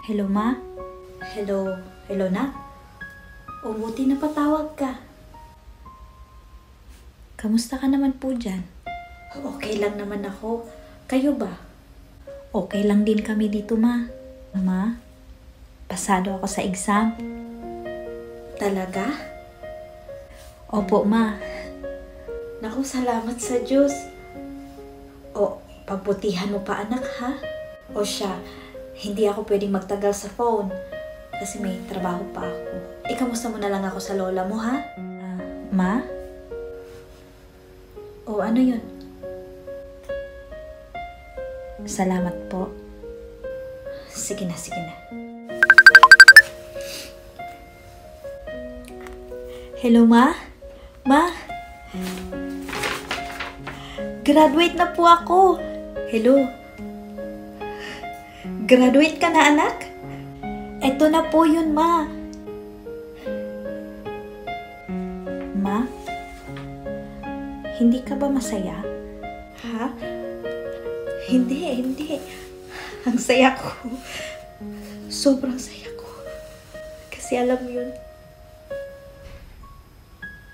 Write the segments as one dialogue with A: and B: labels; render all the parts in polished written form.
A: Hello, Ma? Hello? Hello, na? O, buti napatawag ka. Kamusta ka naman po dyan? Okay lang naman ako. Kayo ba? Okay lang din kami dito, Ma. Ma, pasado ako sa exam. Talaga? Opo, Ma. Naku, salamat sa Diyos. O, pagbutihan mo pa, anak, ha? O siya, hindi ako pwedeng magtagal sa phone kasi may trabaho pa ako. Ikamusta mo na lang ako sa lola mo, ha? Ma? O, ano yun? Salamat po. Sige na, sige na. Hello, Ma? Ma? Graduate na po ako. Hello? Graduate ka na, anak? Eto na po yun, Ma. Ma? Hindi ka ba masaya? Ha? Hindi. Ang saya ko. Sobrang saya ko. Kasi alam mo yun.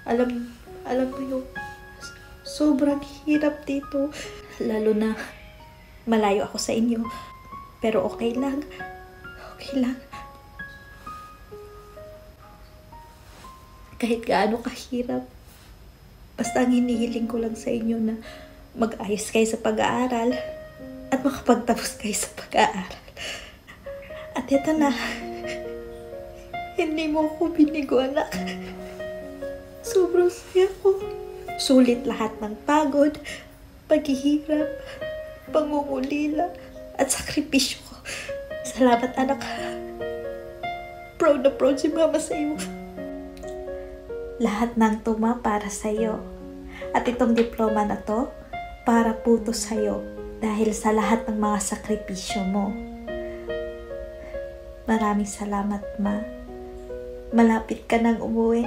A: Alam mo yun. Sobrang hirap dito. Lalo na malayo ako sa inyo. Pero okay lang. Okay lang. Kahit gaano kahirap. Basta ang hinihiling ko lang sa inyo na mag-ayos kayo sa pag-aaral at makapagtapos kayo sa pag-aaral. At ito na. Hindi mo ko binigo, anak. Sobrang saya ko. Sulit lahat ng pagod, paghihirap, pangungulila, at sakripisyo ko. Salamat, anak. Proud na proud si mama sa iyo. Lahat ng tuma para sa iyo. At itong diploma na to, para puto sa iyo. Dahil sa lahat ng mga sakripisyo mo. Maraming salamat, Ma. Malapit ka nang umuwi.